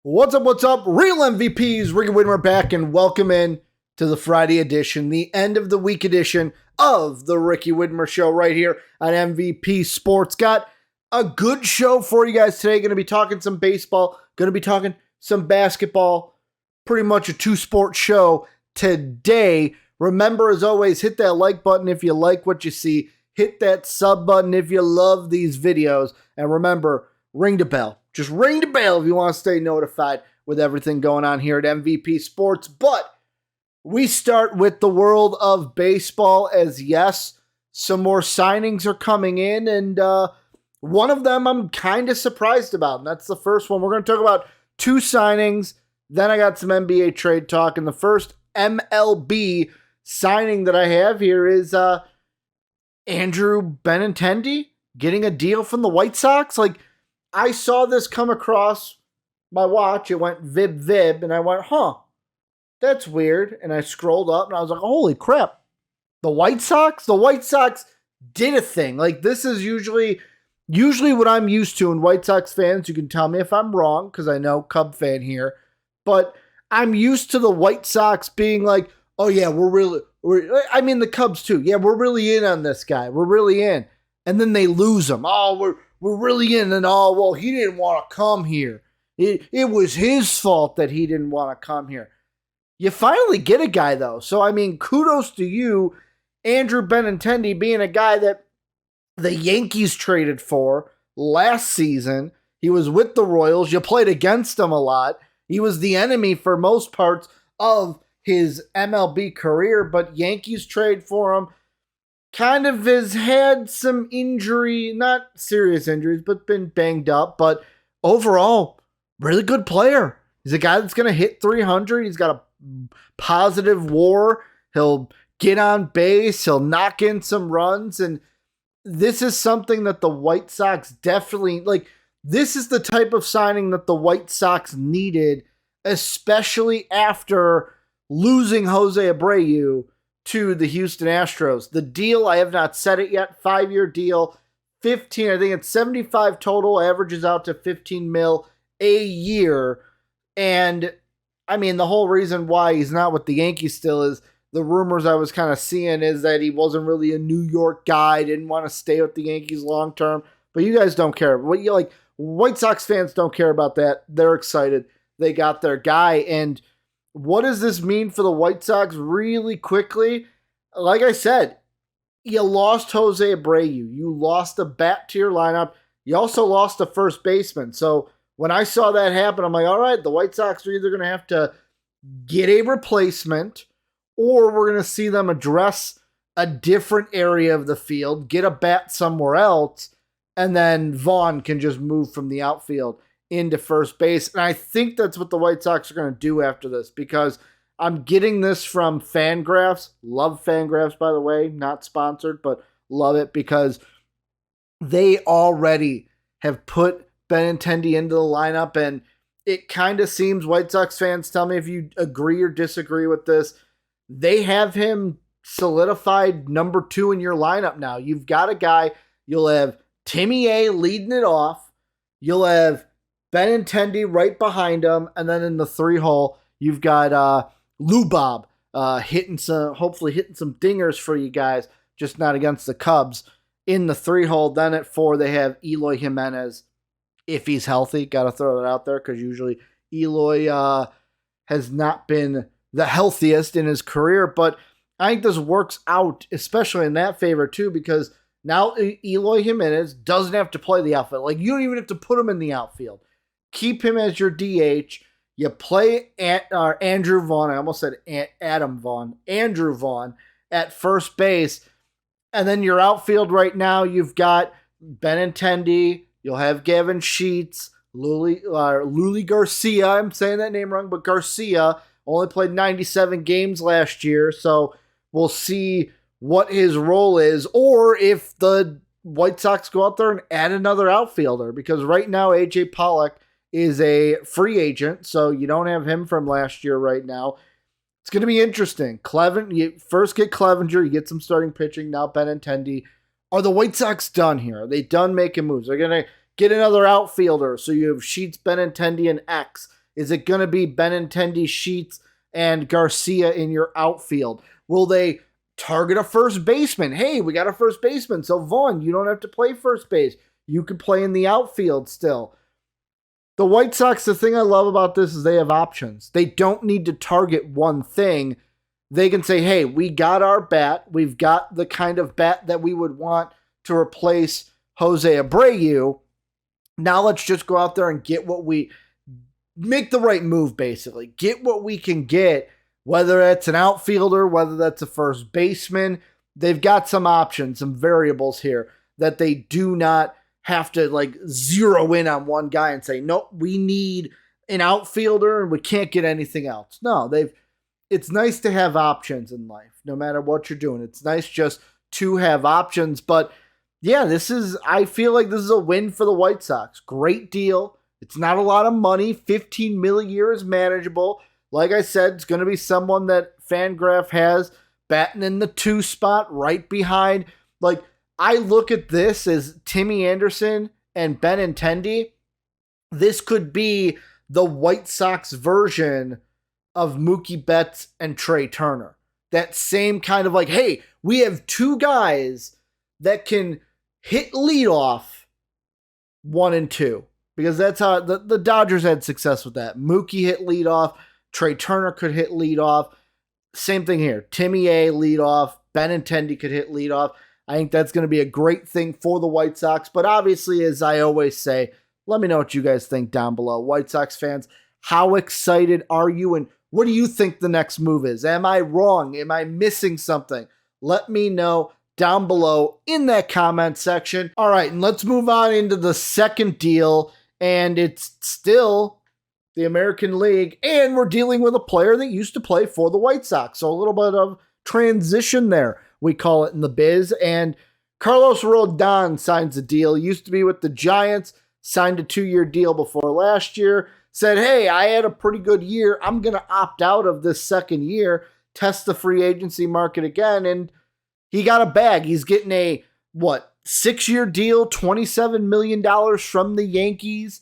What's up? What's up? Real MVPs, Ricky Whitmer back, and welcome in to the Friday edition, the end of the week edition of the Ricky Whitmer Show right here on MVP Sports. Got a good show for you guys today. Going to be talking some baseball, going to be talking some basketball, pretty much a two-sport show today. Remember, as always, hit that like button if you like what you see. Hit that sub button if you love these videos. And remember, ring the bell. Just ring the bell if you want to stay notified with everything going on here at MVP Sports. But we start with the world of baseball, as yes, some more signings are coming in, and one of them I'm kind of surprised about, and that's the first one. We're going to talk about two signings, then I got some NBA trade talk, and the first MLB signing that I have here is Andrew Benintendi getting a deal from the White Sox. I saw this come across my watch. It went vib, and I went, that's weird. And I scrolled up, and I was like, holy crap. The White Sox? The White Sox did a thing. This is usually what I'm used to. And White Sox fans, you can tell me if I'm wrong, because I know Cub fan here. But I'm used to the White Sox being like, oh, yeah, the Cubs too. Yeah, we're really in on this guy. We're really in. And then they lose him. Oh, we're really in, and he didn't want to come here. It was his fault that he didn't want to come here. You finally get a guy, though. So, kudos to you, Andrew Benintendi, being a guy that the Yankees traded for last season. He was with the Royals. You played against him a lot. He was the enemy for most parts of his MLB career, but Yankees trade for him. Kind of has had some injury, not serious injuries, but been banged up. But overall, really good player. He's a guy that's going to hit 300. He's got a positive WAR. He'll get on base. He'll knock in some runs. And this is something that the White Sox definitely, this is the type of signing that the White Sox needed, especially after losing Jose Abreu to the Houston Astros. The deal, I have not said it yet, 5-year deal, 15, I think it's 75 total, averages out to 15 mil a year. And the whole reason why he's not with the Yankees still is the rumors I was kind of seeing is that he wasn't really a New York guy, didn't want to stay with the Yankees long term. But you guys don't care. White Sox fans don't care about that. They're excited. They got their guy. And what does this mean for the White Sox really quickly? Like I said, you lost Jose Abreu. You lost a bat to your lineup. You also lost a first baseman. So when I saw that happen, I'm like, all right, the White Sox are either going to have to get a replacement or we're going to see them address a different area of the field, get a bat somewhere else, and then Vaughn can just move from the outfield into first base. And I think that's what the White Sox are going to do after this, because I'm getting this from Fangraphs. Love Fangraphs, by the way. Not sponsored, but love it because they already have put Benintendi into the lineup, and it kind of seems, White Sox fans, tell me if you agree or disagree with this, they have him solidified number 2 in your lineup now. You've got a guy, you'll have Timmy A leading it off, you'll have Benintendi right behind him, and then in the 3-hole, you've got Lou Bob hopefully hitting some dingers for you guys, just not against the Cubs. In the 3-hole, then at 4, they have Eloy Jimenez, if he's healthy. Got to throw that out there because usually Eloy has not been the healthiest in his career, but I think this works out, especially in that favor too, because now Eloy Jimenez doesn't have to play the outfield. You don't even have to put him in the outfield. Keep him as your DH. You play Andrew Vaughn. I almost said Adam Vaughn. Andrew Vaughn at first base. And then your outfield right now, you've got Benintendi. You'll have Gavin Sheets. Luli Garcia. I'm saying that name wrong, but Garcia only played 97 games last year. So we'll see what his role is, or if the White Sox go out there and add another outfielder, because right now AJ Pollock is a free agent, so you don't have him from last year right now. It's going to be interesting. You first get Clevenger, you get some starting pitching, now Benintendi. Are the White Sox done here? Are they done making moves? They're going to get another outfielder, so you have Sheets, Benintendi, and X. Is it going to be Benintendi, Sheets, and Garcia in your outfield? Will they target a first baseman? Hey, we got a first baseman, so Vaughn, you don't have to play first base. You could play in the outfield still. The White Sox, the thing I love about this is they have options. They don't need to target one thing. They can say, hey, we got our bat. We've got the kind of bat that we would want to replace Jose Abreu. Now let's just go out there and get what we make the right move, basically. Get what we can get, whether it's an outfielder, whether that's a first baseman. They've got some options, some variables here that they do not have to like zero in on one guy and say, nope, we need an outfielder and we can't get anything else. No, it's nice to have options in life, no matter what you're doing. It's nice just to have options. But yeah, I feel like this is a win for the White Sox. Great deal. It's not a lot of money. $15 million a year is manageable. Like I said, it's going to be someone that Fangraph has batting in the 2 spot right behind. Like, I look at this as Timmy Anderson and Benintendi. This could be the White Sox version of Mookie Betts and Trey Turner. That same kind of like, hey, we have 2 guys that can hit leadoff 1 and 2. Because that's how the Dodgers had success with that. Mookie hit leadoff. Trey Turner could hit leadoff. Same thing here. Timmy A leadoff. Benintendi could hit leadoff. I think that's going to be a great thing for the White Sox. But obviously, as I always say, let me know what you guys think down below. White Sox fans, how excited are you? And what do you think the next move is? Am I wrong? Am I missing something? Let me know down below in that comment section. All right, and let's move on into the second deal. And it's still the American League. And we're dealing with a player that used to play for the White Sox. So a little bit of transition there, we call it in the biz. And Carlos Rodon signs a deal. Used to be with the Giants, signed a 2-year deal before last year. Said, hey, I had a pretty good year. I'm going to opt out of this second year, test the free agency market again. And he got a bag. He's getting a, 6-year deal, $27 million from the Yankees.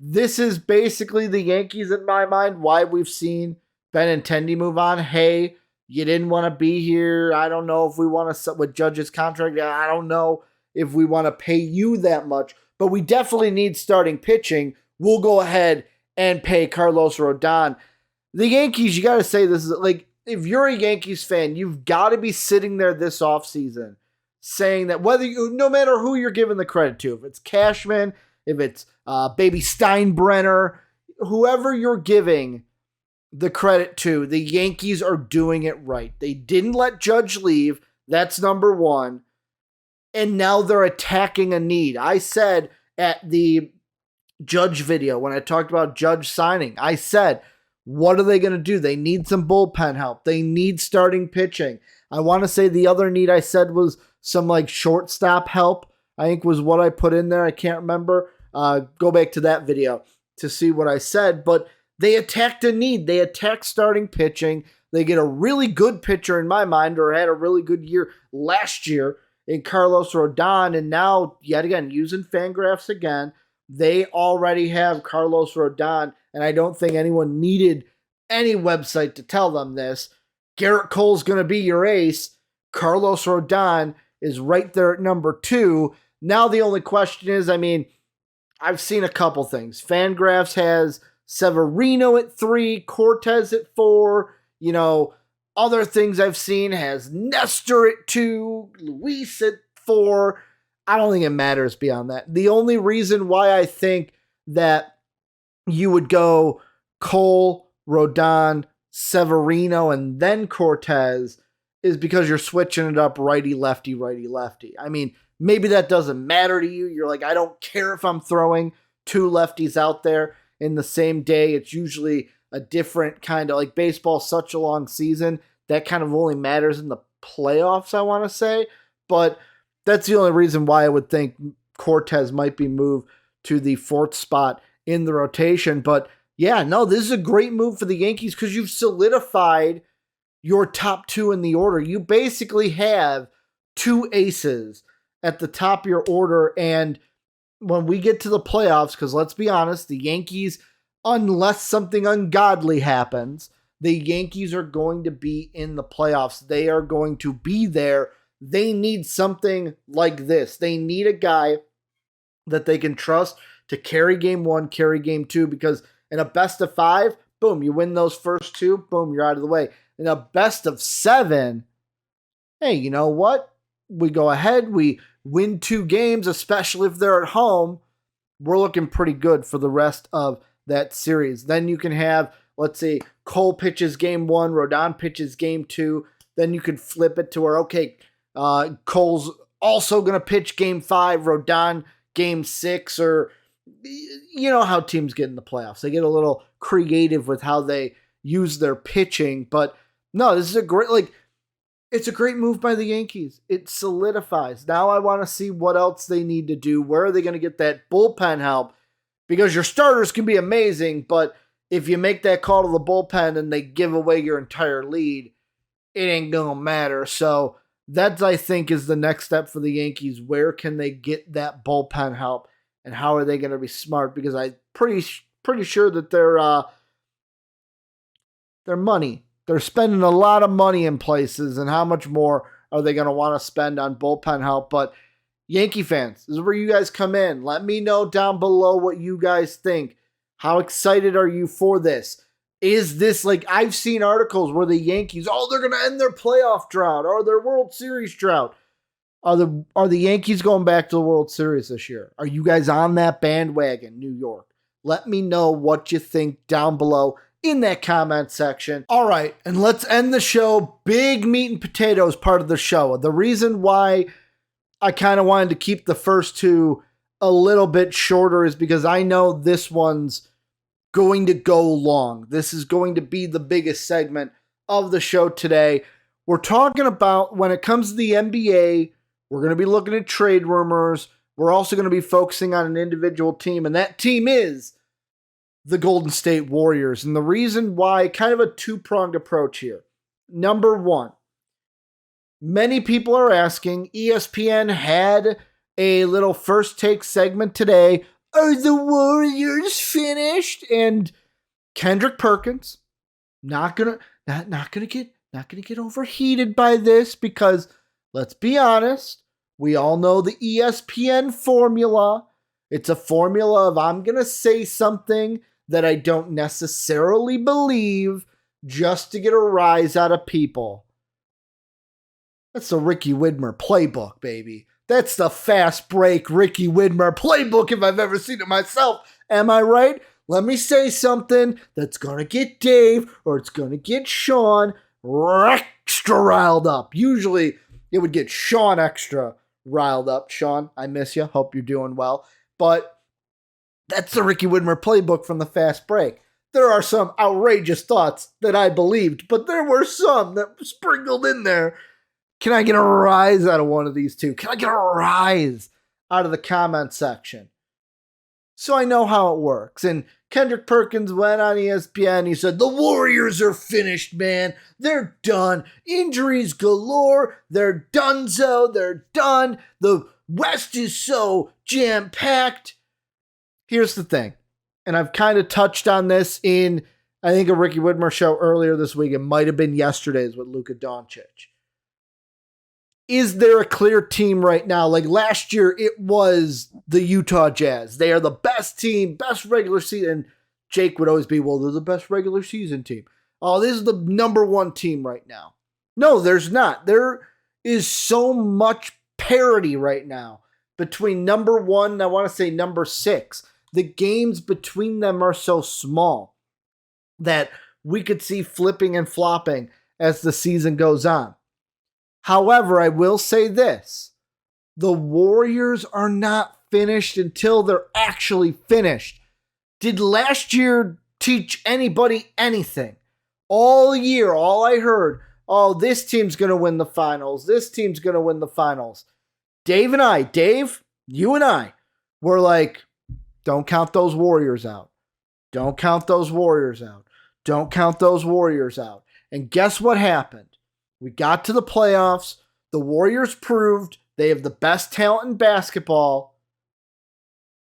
This is basically the Yankees, in my mind, why we've seen Benintendi move on. Hey, you didn't want to be here. I don't know if we want to, with Judge's contract, I don't know if we want to pay you that much, but we definitely need starting pitching. We'll go ahead and pay Carlos Rodon. The Yankees, you got to say this is like, if you're a Yankees fan, you've got to be sitting there this offseason saying that no matter who you're giving the credit to, if it's Cashman, if it's Baby Steinbrenner, whoever you're giving the credit to, the Yankees are doing it right. They didn't let Judge leave. That's number one. And now they're attacking a need. I said at the Judge video, when I talked about Judge signing, I said, what are they going to do? They need some bullpen help. They need starting pitching. I want to say the other need I said was some like shortstop help, I think was what I put in there. I can't remember. Go back to that video to see what I said. But they attacked a need. They attacked starting pitching. They get a really good pitcher in my mind, or had a really good year last year in Carlos Rodon. And now, yet again, using Fangraphs again, they already have Carlos Rodon. And I don't think anyone needed any website to tell them this. Garrett Cole's going to be your ace. Carlos Rodon is right there at number 2. Now the only question is, I've seen a couple things. Fangraphs has Severino at 3, Cortez at 4. Other things I've seen has Nestor at 2, Luis at 4. I don't think it matters beyond that. The only reason why I think that you would go Cole, Rodon, Severino, and then Cortez is because you're switching it up righty-lefty, righty-lefty. Maybe that doesn't matter to you. You're like, I don't care if I'm throwing 2 lefties out there in the same day. It's usually a different kind of, like, baseball's such a long season, that kind of only matters in the playoffs, I want to say. But that's the only reason why I would think Cortez might be moved to the 4th spot in the rotation. But yeah, no, this is a great move for the Yankees because you've solidified your top 2 in the order. You basically have 2 aces at the top of your order. And when we get to the playoffs, because let's be honest, the Yankees unless something ungodly happens, the Yankees are going to be in the playoffs. They are going to be there. They need something like this. They need a guy that they can trust to carry game one, carry game two, because in a best of five, boom, you win those first two, boom, you're out of the way. In a best of seven, hey, you know what? We go ahead, we win 2 games, especially if they're at home. We're looking pretty good for the rest of that series. Then you can have, let's say, Cole pitches game 1, Rodon pitches game 2. Then you could flip it to where, okay, Cole's also going to pitch game 5, Rodon game 6, or you know how teams get in the playoffs. They get a little creative with how they use their pitching. But no, this is it's a great move by the Yankees. It solidifies. Now I want to see what else they need to do. Where are they going to get that bullpen help? Because your starters can be amazing, but if you make that call to the bullpen and they give away your entire lead, it ain't going to matter. So that, I think, is the next step for the Yankees. Where can they get that bullpen help, and how are they going to be smart? Because I'm pretty sure that their money, they're spending a lot of money in places, and how much more are they going to want to spend on bullpen help? But Yankee fans, this is where you guys come in. Let me know down below what you guys think. How excited are you for this? Is this, like, I've seen articles where the Yankees, they're going to end their playoff drought or their World Series drought. Are the Yankees going back to the World Series this year? Are you guys on that bandwagon, New York? Let me know what you think down below in that comment section. All right, and let's end the show. Big meat and potatoes part of the show. The reason why I kind of wanted to keep the first 2 a little bit shorter is because I know this one's going to go long. This is going to be the biggest segment of the show today. We're talking about, when it comes to the NBA, we're going to be looking at trade rumors. We're also going to be focusing on an individual team, and that team is the Golden State Warriors. And the reason why, kind of a 2-pronged approach here. Number 1, many people are asking, ESPN had a little first take segment today. Are the Warriors finished? And Kendrick Perkins, not gonna get overheated by this, because let's be honest, we all know the ESPN formula. It's a formula of, I'm gonna say something that I don't necessarily believe just to get a rise out of people. That's the Ricky Widmer playbook, baby. That's the fast break Ricky Widmer playbook if I've ever seen it myself. Am I right? Let me say something that's going to get Dave, or it's going to get Sean extra riled up. Usually it would get Sean extra riled up. Sean, I miss you. Hope you're doing well. But that's the Ricky Widmer playbook from the fast break. There are some outrageous thoughts that I believed, but there were some that were sprinkled in there. Can I get a rise out of one of these 2? Can I get a rise out of the comment section? So I know how it works. And Kendrick Perkins went on ESPN. He said, the Warriors are finished, man. They're done. Injuries galore. They're donezo. They're done. The West is so jam-packed. Here's the thing. And I've kind of touched on this in, I think, a Ricky Widmer show earlier this week. It might have been yesterday's with Luka Doncic. Is there a clear team right now? Like last year, it was the Utah Jazz. They are the best team, best regular season. Jake would always be, well, they're the best regular season team. Oh, this is the number 1 team right now. No, there's not. There is so much parity right now between number 1 and I want to say number 6. The games between them are so small that we could see flipping and flopping as the season goes on. However, I will say this. The Warriors are not finished until they're actually finished. Did last year teach anybody anything? All year, all I heard, this team's going to win the finals. This team's going to win the finals. Dave, you and I were like, don't count those Warriors out. Don't count those Warriors out. Don't count those Warriors out. And guess what happened? We got to the playoffs. The Warriors proved they have the best talent in basketball,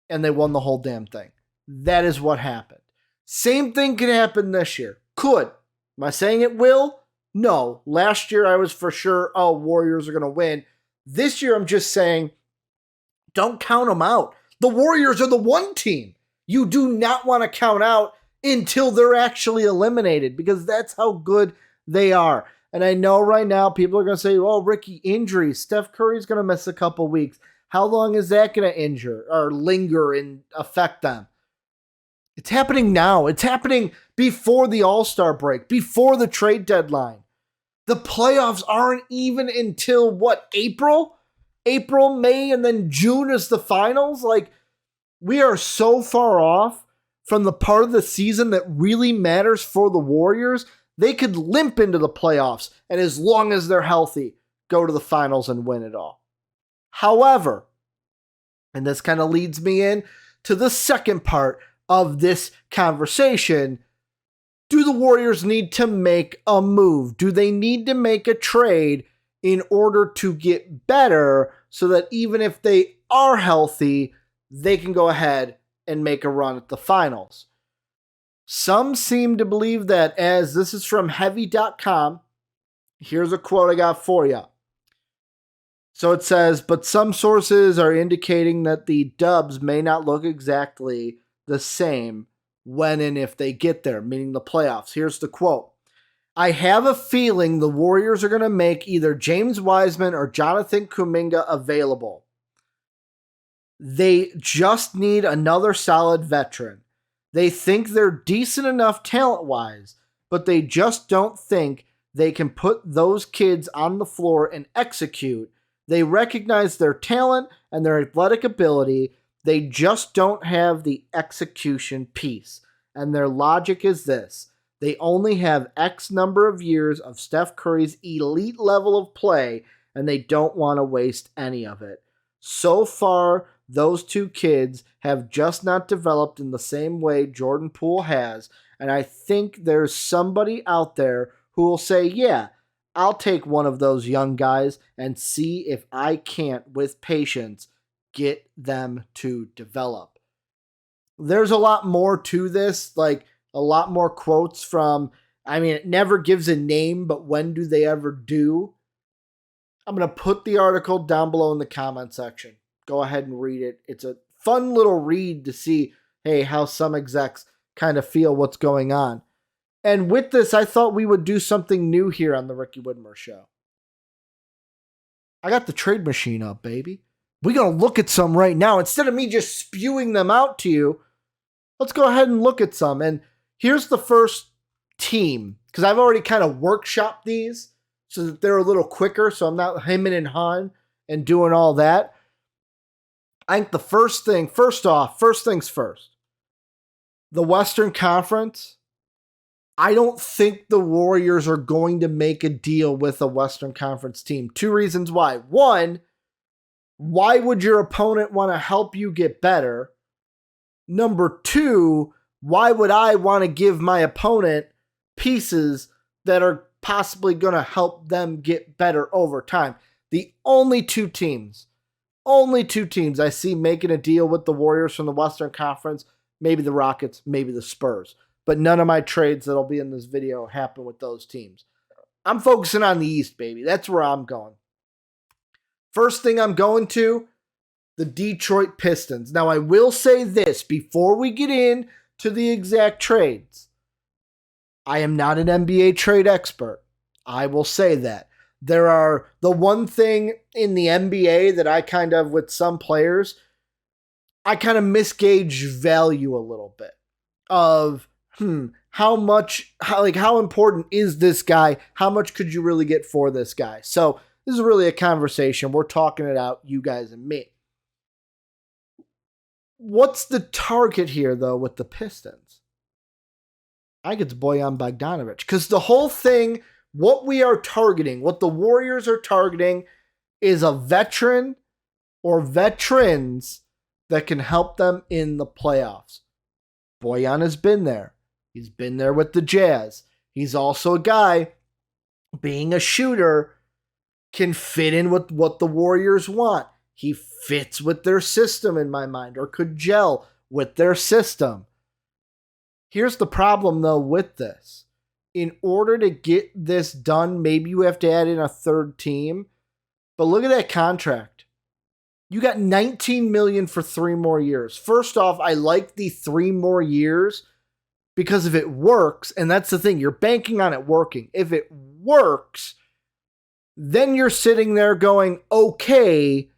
and they won the whole damn thing. That is what happened. Same thing can happen this year. Could. Am I saying it will? No. Last year I was for sure, Warriors are going to win. This year I'm just saying, don't count them out. The Warriors are the one team you do not want to count out until they're actually eliminated, because that's how good they are. And I know right now people are going to say, oh, Ricky, injuries. Steph Curry's going to miss a couple weeks. How long is that going to injure or linger and affect them? It's happening now. It's happening before the All-Star break, before the trade deadline. The playoffs aren't even until, what, April? April, May, and then June is the finals? Like, we are so far off from the part of the season that really matters for the Warriors. They could limp into the playoffs, and as long as they're healthy, go to the finals and win it all. However, and this kind of leads me in to the second part of this conversation, do the Warriors need to make a move? Do they need to make a trade in order to get better so that even if they are healthy, they can go ahead and make a run at the finals? Some seem to believe that, as this is from heavy.com. Here's a quote I got for you. So it says, but some sources are indicating that the Dubs may not look exactly the same when and if they get there, meaning the playoffs. Here's the quote. I have a feeling the Warriors are going to make either James Wiseman or Jonathan Kuminga available. They just need another solid veteran. They think they're decent enough talent-wise, but they just don't think they can put those kids on the floor and execute. They recognize their talent and their athletic ability. They just don't have the execution piece. And their logic is this. They only have X number of years of Steph Curry's elite level of play, and they don't want to waste any of it. So far, those two kids have just not developed in the same way Jordan Poole has, and I think there's somebody out there who will say, yeah, I'll take one of those young guys and see if I can't, with patience, get them to develop. There's a lot more to this, like a lot more quotes from, it never gives a name, but when do they ever do? I'm going to put the article down below in the comment section. Go ahead and read it. It's a fun little read to see, hey, how some execs kind of feel what's going on. And with this, I thought we would do something new here on the Ricky Widmer Show. I got the trade machine up, baby. We're going to look at some right now. Instead of me just spewing them out to you, let's go ahead and look at some. And here's the first team, because I've already kind of workshopped these so that they're a little quicker, so I'm not hemming and hawing and doing all that. I think the first things first. The Western Conference, I don't think the Warriors are going to make a deal with a Western Conference team. Two reasons why. One, why would your opponent want to help you get better? Number two, why would I want to give my opponent pieces that are possibly going to help them get better over time? The only two teams I see making a deal with the Warriors from the Western Conference, maybe the Rockets, maybe the Spurs. But none of my trades that'll be in this video happen with those teams. I'm focusing on the East, baby. That's where I'm going. First thing I'm going to, the Detroit Pistons. Now, I will say this before we get into the exact trades. I am not an NBA trade expert. I will say that. There are the one thing in the NBA that I kind of, with some players, I kind of misgauge value a little bit of, how important is this guy? How much could you really get for this guy? So this is really a conversation. We're talking it out, you guys and me. What's the target here, though, with the Pistons? I think it's Bojan Bogdanovic. Because the whole thing, what we are targeting, what the Warriors are targeting, is a veteran or veterans that can help them in the playoffs. Bojan has been there. He's been there with the Jazz. He's also a guy, being a shooter, can fit in with what the Warriors want. He fits with their system in my mind, or could gel with their system. Here's the problem, though, with this. In order to get this done, maybe you have to add in a third team. But look at that contract. You got $19 million for 3 more years. First off, I like the 3 more years because if it works, and that's the thing, you're banking on it working. If it works, then you're sitting there going, okay,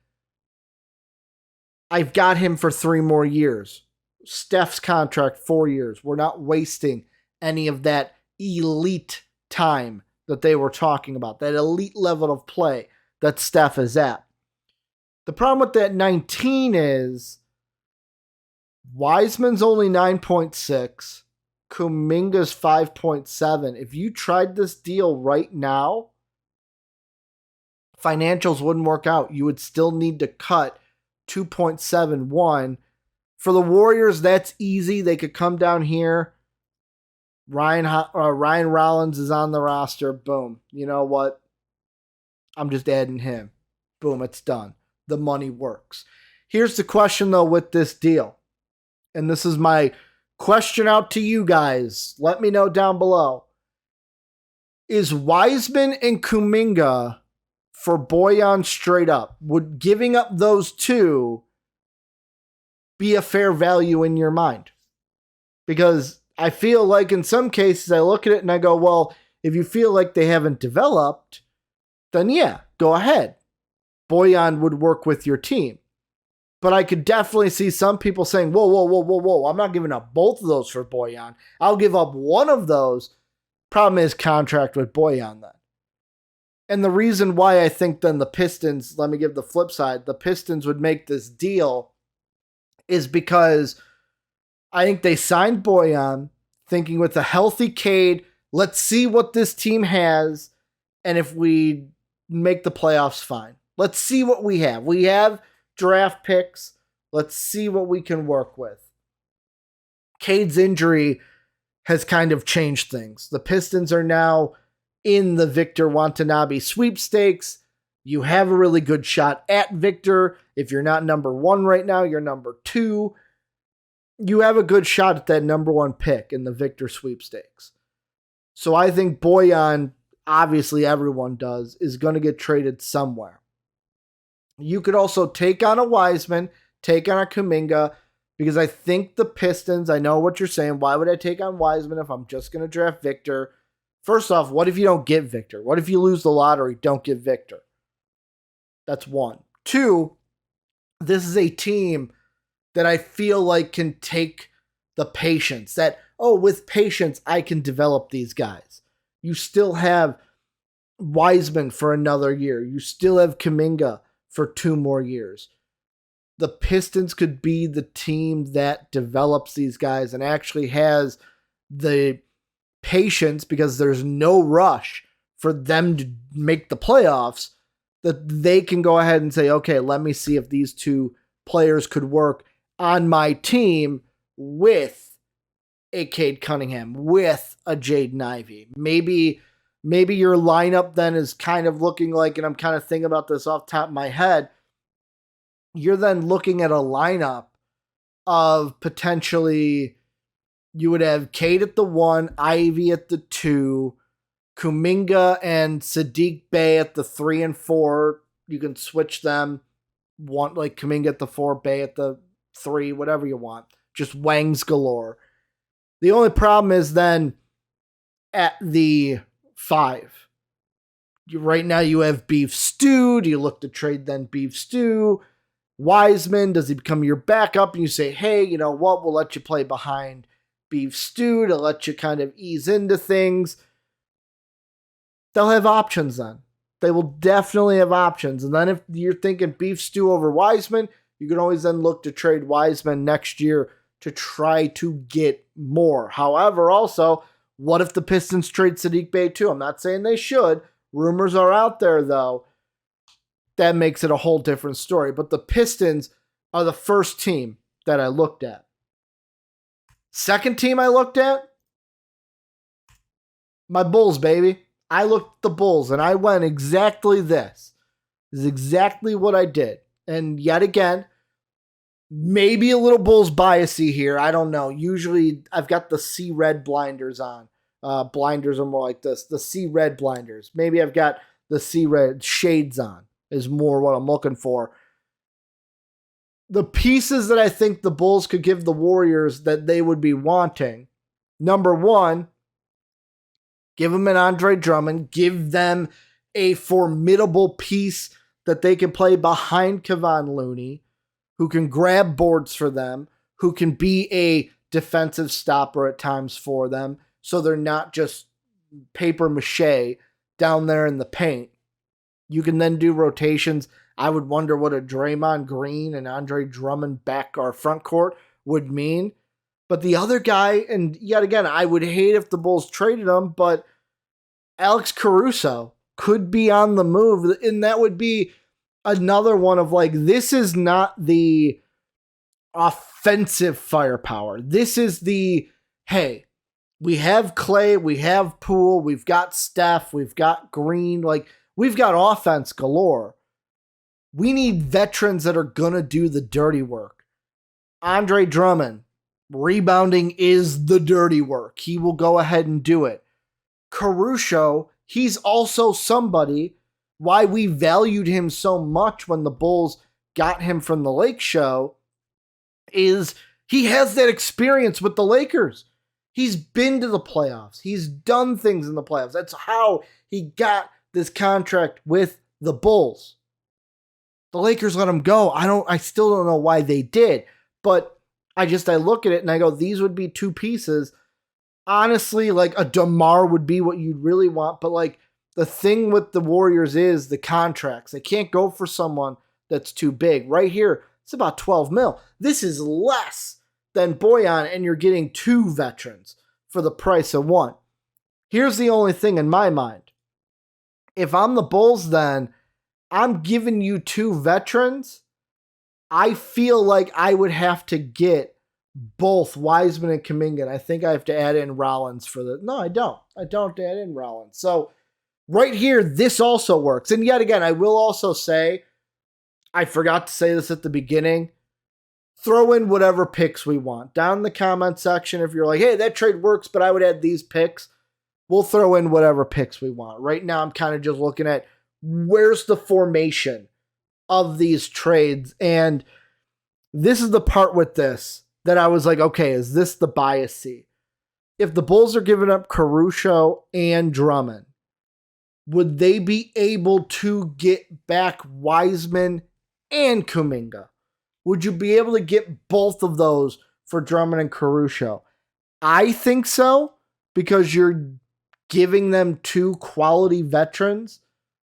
I've got him for 3 more years. Steph's contract, 4 years. We're not wasting any of that elite time that they were talking about, that elite level of play that Steph is at. The problem with that 19 is Wiseman's only 9.6, Kuminga's 5.7. If you tried this deal right now, financials wouldn't work out. You would still need to cut 2.71. For the Warriors, that's easy. They could come down here. Ryan Rollins is on the roster. Boom. You know what? I'm just adding him. Boom, it's done. The money works. Here's the question, though, with this deal. And this is my question out to you guys. Let me know down below. Is Wiseman and Kuminga for Bojan straight up? Would giving up those two be a fair value in your mind? Because I feel like in some cases I look at it and I go, well, if you feel like they haven't developed, then yeah, go ahead. Bojan would work with your team. But I could definitely see some people saying, whoa, I'm not giving up both of those for Bojan. I'll give up one of those. Problem is contract with Bojan then. And the reason why I think then the Pistons, let me give the flip side, the Pistons would make this deal is because I think they signed Bojan thinking with a healthy Cade, let's see what this team has, and if we make the playoffs, fine. Let's see what we have. We have draft picks. Let's see what we can work with. Cade's injury has kind of changed things. The Pistons are now in the Victor Watanabe sweepstakes. You have a really good shot at Victor. If you're not number 1 right now, you're number 2. You have a good shot at that number 1 pick in the Victor sweepstakes. So I think Bojan, obviously everyone does, is going to get traded somewhere. You could also take on a Wiseman, take on a Kuminga, because I think the Pistons, I know what you're saying, why would I take on Wiseman if I'm just going to draft Victor? First off, what if you don't get Victor? What if you lose the lottery, don't get Victor? That's 1. 2, this is a team that I feel like can take the patience. That, with patience, I can develop these guys. You still have Wiseman for another year. You still have Kuminga for 2 more years. The Pistons could be the team that develops these guys and actually has the patience, because there's no rush for them to make the playoffs, that they can go ahead and say, okay, let me see if these 2 players could work on my team with a Cade Cunningham, with a Jaden Ivey. Maybe your lineup then is kind of looking like, and I'm kind of thinking about this off the top of my head, you're then looking at a lineup of potentially, you would have Cade at the 1, Ivy at the 2, Kuminga and Sadiq Bey at the 3 and 4. You can switch them. Want like Kuminga at the 4, Bey at the 3, whatever you want. Just wangs galore. The only problem is then at the 5. Right now you have Beef Stew. Do you look to trade then Beef Stew? Wiseman, does he become your backup? And you say, hey, you know what? We'll let you play behind Beef Stew to let you kind of ease into things. They'll have options then. They will definitely have options. And then if you're thinking Beef Stew over Wiseman, you can always then look to trade Wiseman next year to try to get more. However, also, what if the Pistons trade Sadiq Bey too? I'm not saying they should. Rumors are out there, though. That makes it a whole different story. But the Pistons are the first team that I looked at. Second team I looked at, my Bulls, baby. I looked at the Bulls and I went exactly this. This is exactly what I did. And yet again, Maybe a little Bulls biasy here. I don't know. Usually I've got the sea red blinders on. Blinders are more like this. The sea red blinders. Maybe I've got the sea red shades on is more what I'm looking for. The pieces that I think the Bulls could give the Warriors that they would be wanting. Number one, give them an Andre Drummond. Give them a formidable piece that they can play behind Kevon Looney, who can grab boards for them, who can be a defensive stopper at times for them, so they're not just paper mache down there in the paint. You can then do rotations. I would wonder what a Draymond Green and Andre Drummond back or front court would mean. But the other guy, and yet again, I would hate if the Bulls traded him, but Alex Caruso could be on the move, and that would be another one of like, this is not the offensive firepower. This is the, hey, we have Clay, we have Poole, we've got Steph, we've got Green, like we've got offense galore. We need veterans that are going to do the dirty work. Andre Drummond, rebounding is the dirty work. He will go ahead and do it. Caruso, he's also somebody, why we valued him so much when the Bulls got him from the Lake Show, is he has that experience with the Lakers. He's been to the playoffs. He's done things in the playoffs. That's how he got this contract with the Bulls. The Lakers let him go. I still don't know why they did, but I look at it and I go, these would be two pieces. Honestly, like a DeMar would be what you'd really want, but like the thing with the Warriors is the contracts. They can't go for someone that's too big. Right here, it's about 12 mil. This is less than Bojan, and you're getting two veterans for the price of one. Here's the only thing in my mind. If I'm the Bulls, then I'm giving you two veterans. I feel like I would have to get both Wiseman and Kuminga, and I think I have to add in Rollins for the... No, I don't. I don't add in Rollins. So right here, this also works. And yet again, I will also say, I forgot to say this at the beginning, throw in whatever picks we want. Down in the comment section, if you're like, hey, that trade works, but I would add these picks, we'll throw in whatever picks we want. Right now, I'm kind of just looking at where's the formation of these trades. And this is the part with this that I was like, okay, is this the biasy? If the Bulls are giving up Caruso and Drummond, would they be able to get back Wiseman and Kuminga? Would you be able to get both of those for Drummond and Caruso? I think so, because you're giving them two quality veterans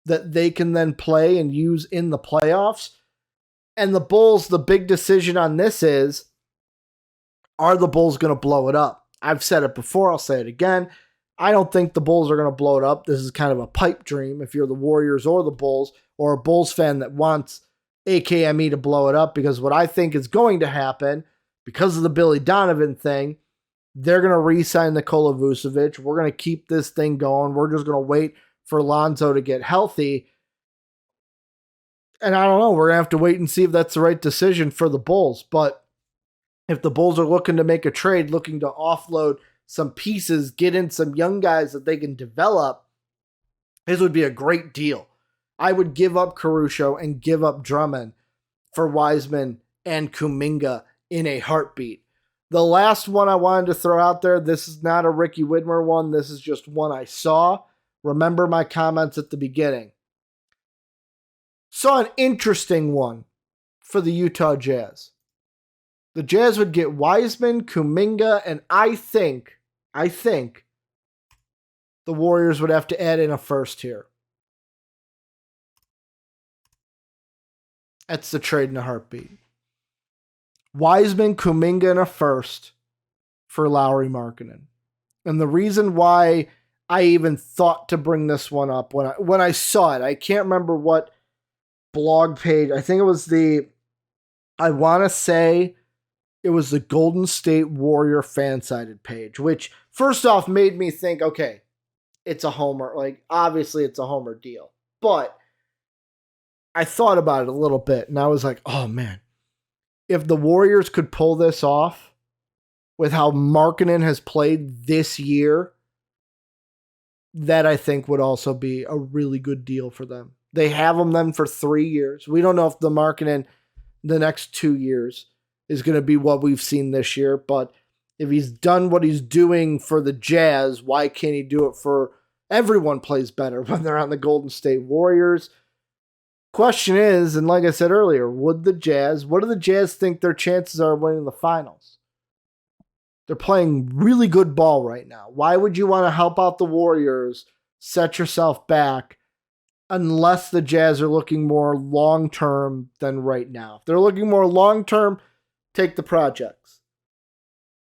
that they can then play and use in the playoffs. And the Bulls, the big decision on this is, are the Bulls going to blow it up? I've said it before, I'll say it again. I don't think the Bulls are going to blow it up. This is kind of a pipe dream if you're the Warriors or the Bulls, or a Bulls fan that wants AKME to blow it up, because what I think is going to happen, because of the Billy Donovan thing, they're going to re-sign Nikola Vucevic. We're going to keep this thing going. We're just going to wait for Lonzo to get healthy. And I don't know, we're going to have to wait and see if that's the right decision for the Bulls. But if the Bulls are looking to make a trade, looking to offload some pieces, get in some young guys that they can develop, this would be a great deal. I would give up Caruso and give up Drummond for Wiseman and Kuminga in a heartbeat. The last one I wanted to throw out there, this is not a Ricky Widmer one. This is just one I saw. Remember my comments at the beginning. Saw an interesting one for the Utah Jazz. The Jazz would get Wiseman, Kuminga, and I think the Warriors would have to add in a first here. That's the trade in a heartbeat. Wiseman, Kuminga, and a first for Lauri Markkanen. And the reason why I even thought to bring this one up when I saw it, I can't remember what blog page. I think it was I want to say it was the Golden State Warrior fan-sided page, which first off made me think, okay, it's a homer. Like, obviously it's a homer deal. But I thought about it a little bit, and I was like, oh man, if the Warriors could pull this off with how Markkanen has played this year, that I think would also be a really good deal for them. They have him then for 3 years. We don't know if the Markkanen the next 2 years is going to be what we've seen this year, but if he's done what he's doing for the Jazz, why can't he do it for everyone plays better when they're on the Golden State Warriors? Question is, and like I said earlier, what do the Jazz think their chances are of winning the finals? They're playing really good ball right now. Why would you want to help out the Warriors, set yourself back, unless the Jazz are looking more long-term than right now? If they're looking more long-term, take the projects.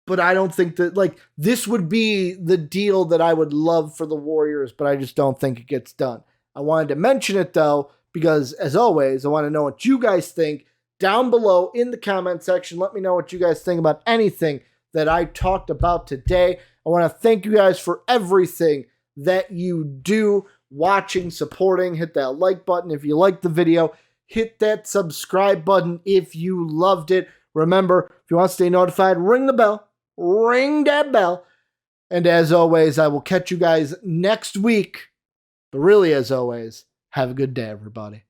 But I don't think that, this would be the deal that I would love for the Warriors, but I just don't think it gets done. I wanted to mention it, though, because, as always, I want to know what you guys think down below in the comment section. Let me know what you guys think about anything that I talked about today. I want to thank you guys for everything that you do, watching, supporting. Hit that like button if you liked the video. Hit that subscribe button if you loved it. Remember, if you want to stay notified, ring the bell. Ring that bell. And as always, I will catch you guys next week. But really, as always, have a good day, everybody.